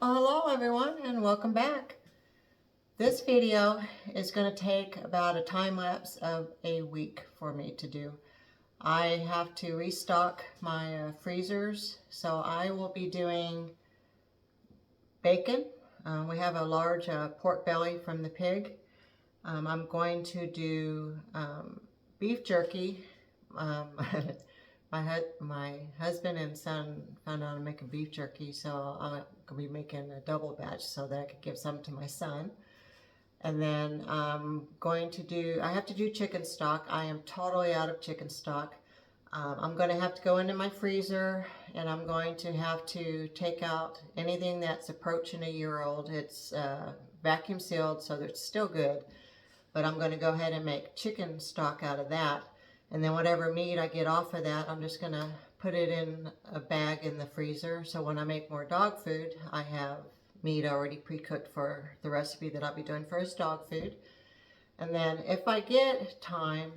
Hello everyone and welcome back. This video is going to take about a time lapse of a week for me to do. I have to restock my freezers, so I will be doing bacon. We have a large pork belly from the pig. I'm going to do beef jerky. My husband and son found out I'm making beef jerky, so I'm going to be making a double batch so that I could give some to my son. And then I'm going to do, I have to do chicken stock. I am totally out of chicken stock. I'm going to have to go into my freezer and I'm going to have to take out anything that's approaching a year old. It's vacuum sealed, so it's still good. But I'm going to go ahead and make chicken stock out of that. And then whatever meat I get off of that, I'm just going to put it in a bag in the freezer. So when I make more dog food, I have meat already pre-cooked for the recipe that I'll be doing for his dog food. And then if I get time,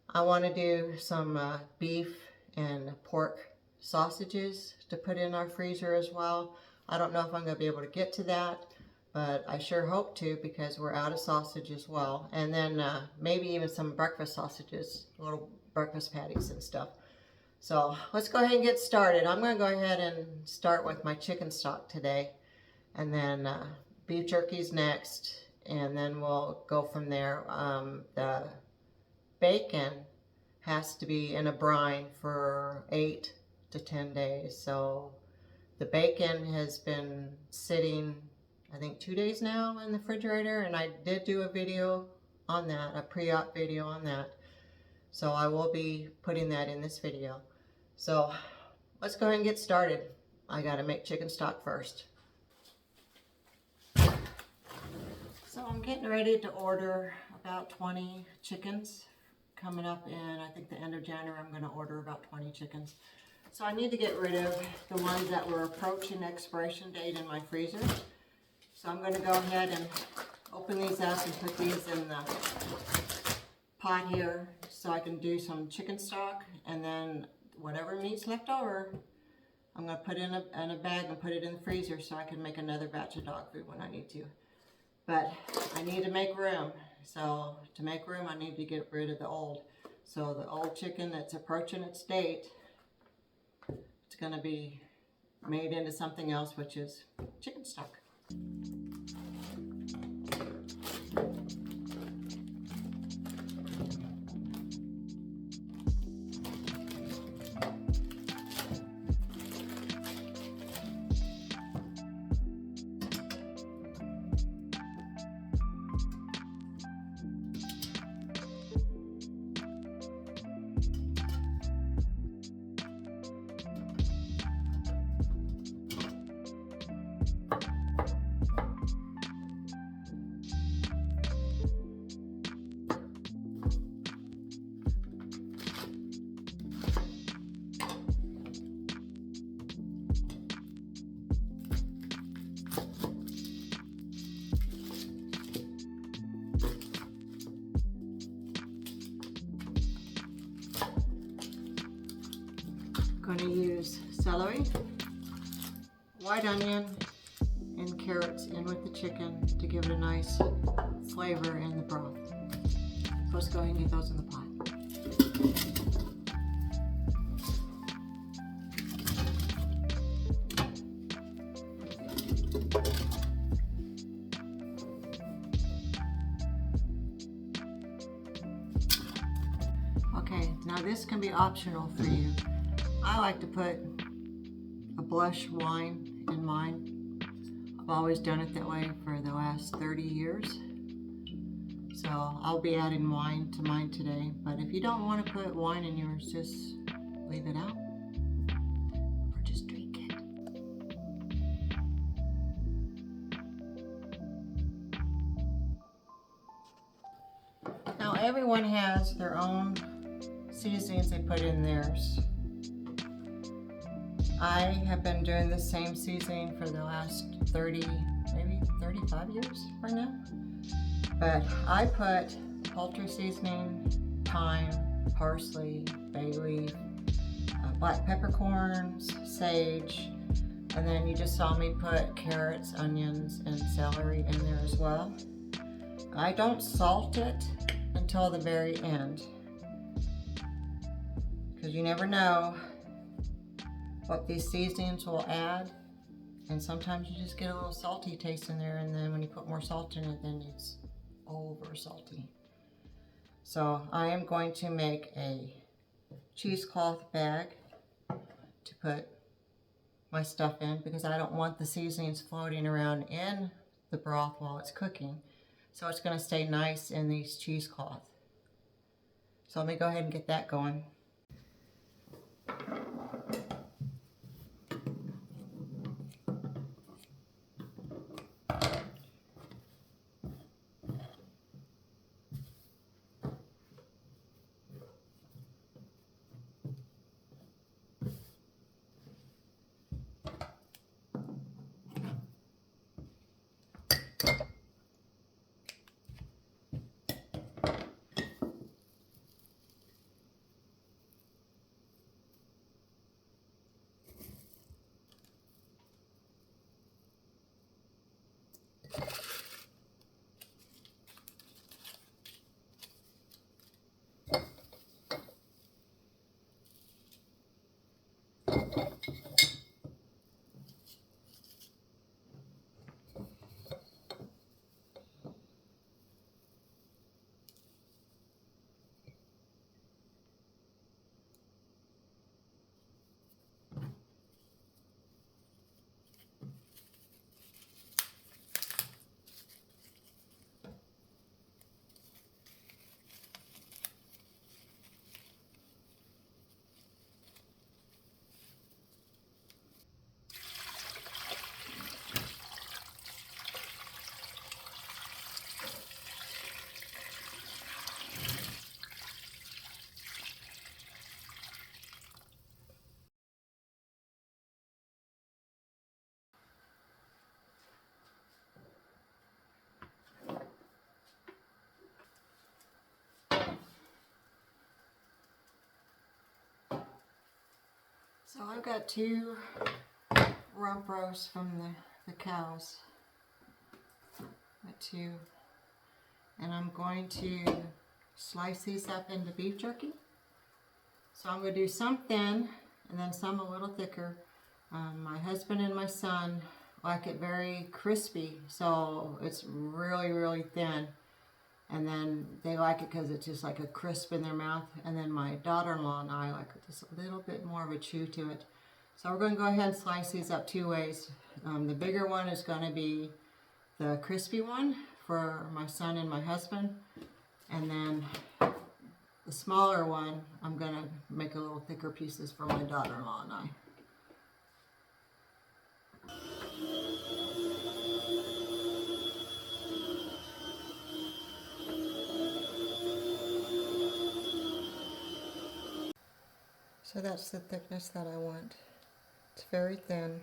I want to do some beef and pork sausages to put in our freezer as well. I don't know if I'm going to be able to get to that, but I sure hope to, because we're out of sausage as well. And then maybe even some breakfast sausages, little breakfast patties and stuff. So let's go ahead and get started. I'm going to go ahead and start with my chicken stock today. And then beef jerky's next. And then we'll go from there. The bacon has to be in a brine for 8 to 10 days. So the bacon has been sitting, I think 2 days now in the refrigerator, and I did do a video on that, a pre-op video on that. So I will be putting that in this video. So let's go ahead and get started. I gotta make chicken stock first. So I'm getting ready to order about 20 chickens. Coming up in, I think, the end of January, I'm gonna order about 20 chickens. So I need to get rid of the ones that were approaching expiration date in my freezer. So I'm going to go ahead and open these up and put these in the pot here so I can do some chicken stock, and then whatever meat's left over, I'm going to put in a bag and put it in the freezer so I can make another batch of dog food when I need to. But I need to make room. So to make room, I need to get rid of the old. So the old chicken that's approaching its date, it's going to be made into something else, which is chicken stock. I'm going to use celery, white onion, and carrots in with the chicken to give it a nice flavor in the broth. So let's go ahead and get those in the pot. Okay, now this can be optional for you. I like to put a blush wine in mine. I've always done it that way for the last 30 years. So I'll be adding wine to mine today. But if you don't want to put wine in yours, just leave it out or just drink it. Now everyone has their own seasonings they put in theirs. I have been doing the same seasoning for the last 30, maybe 35 years right now. But I put poultry seasoning, thyme, parsley, bay leaf, black peppercorns, sage, And then you just saw me put carrots, onions, and celery in there as well. I don't salt it until the very end, because you never know what these seasonings will add. And sometimes you just get a little salty taste in there, and then when you put more salt in it, then it's over salty. So I am going to make a cheesecloth bag to put my stuff in, because I don't want the seasonings floating around in the broth while it's cooking. So it's going to stay nice in these cheesecloth. So let me go ahead and get that going. So I've got 2 rump roasts from the cows. Got 2. And I'm going to slice these up into beef jerky. So I'm going to do some thin and then some a little thicker. My husband and my son like it very crispy, so it's really, really thin. And then they like it because it's just like a crisp in their mouth. And then my daughter-in-law and I like it just a little bit more of a chew to it. So we're going to go ahead and slice these up 2 ways. The bigger one is going to be the crispy one for my son and my husband. And then the smaller one, I'm going to make a little thicker pieces for my daughter-in-law and I. So that's the thickness that I want. It's very thin.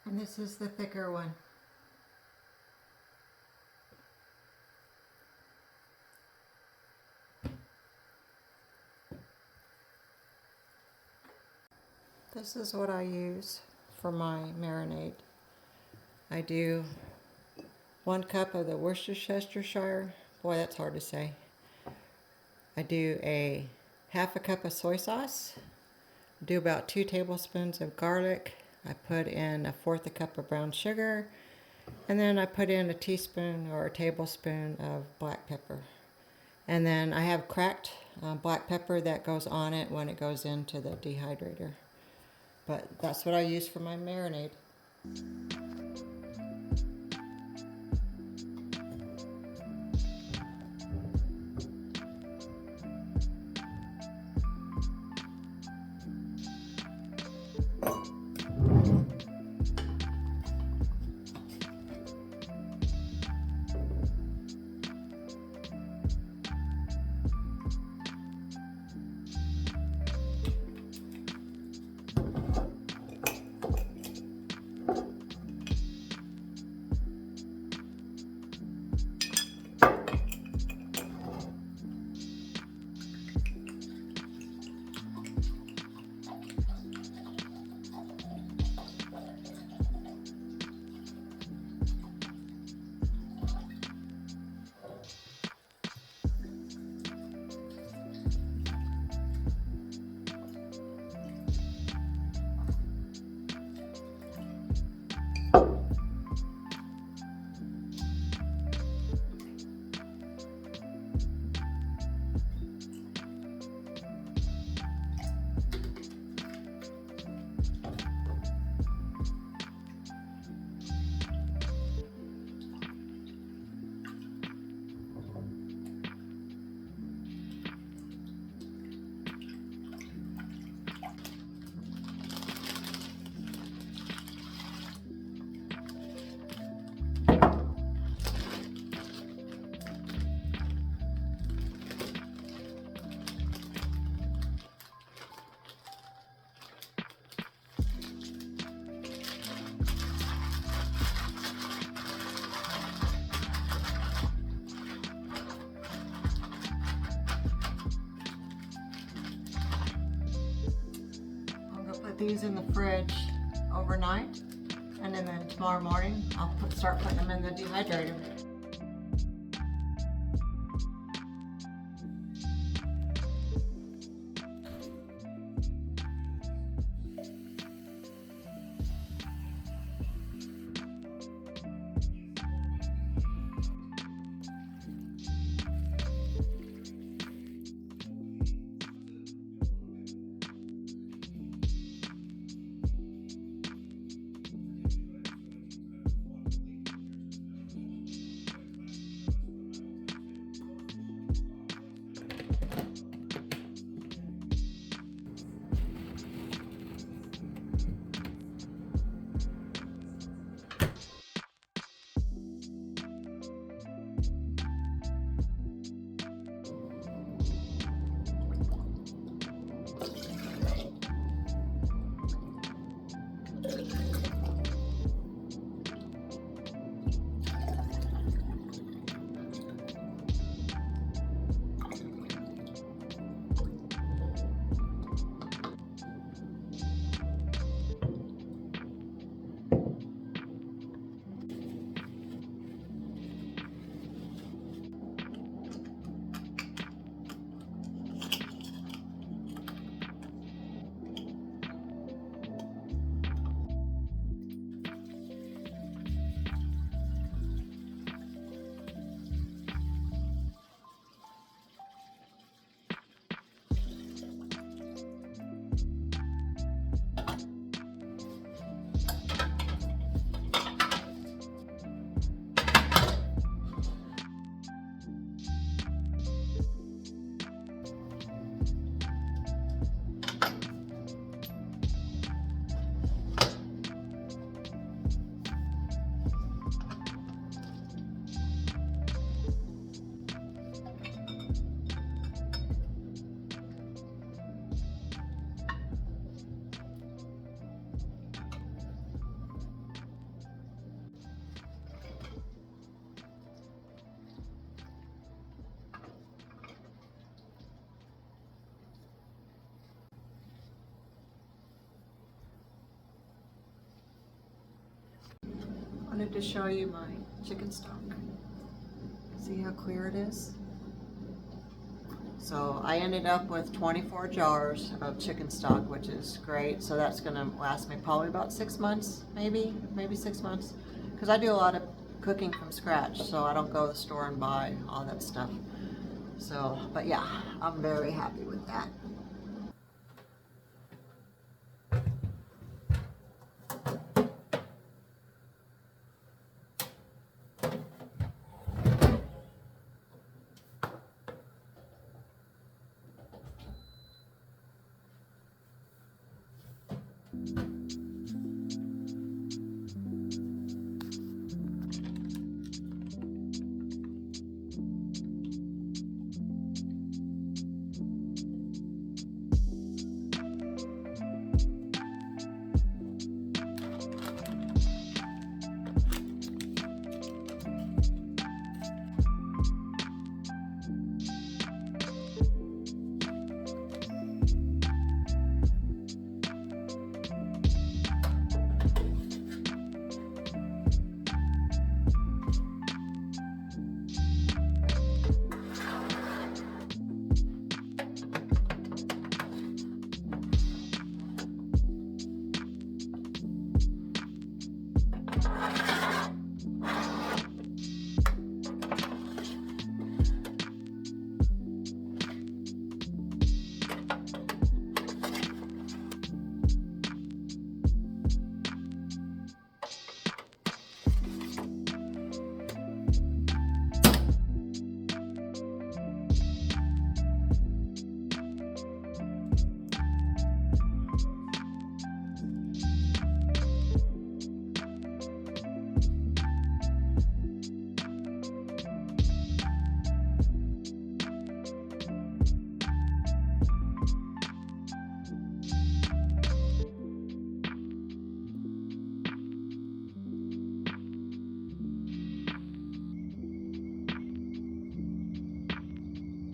And this is the thicker one. This is what I use for my marinade. I do 1 cup of the Worcestershire. Boy, that's hard to say. I do a half a cup of soy sauce. I do about 2 tablespoons of garlic. I put in 1/4 cup of brown sugar. And then I put in a teaspoon or a tablespoon of black pepper. And then I have cracked black pepper that goes on it when it goes into the dehydrator. But that's what I use for my marinade. these in the fridge overnight, and then tomorrow morning I'll start putting them in the dehydrator. I wanted to show you my chicken stock. See how clear it is? So I ended up with 24 jars of chicken stock, which is great. So that's gonna last me probably about 6 months, maybe 6 months. Because I do a lot of cooking from scratch, so I don't go to the store and buy all that stuff. So, but yeah, I'm very happy with that.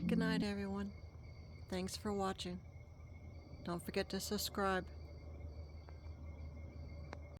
Good night, everyone. Thanks for watching. Don't forget to subscribe.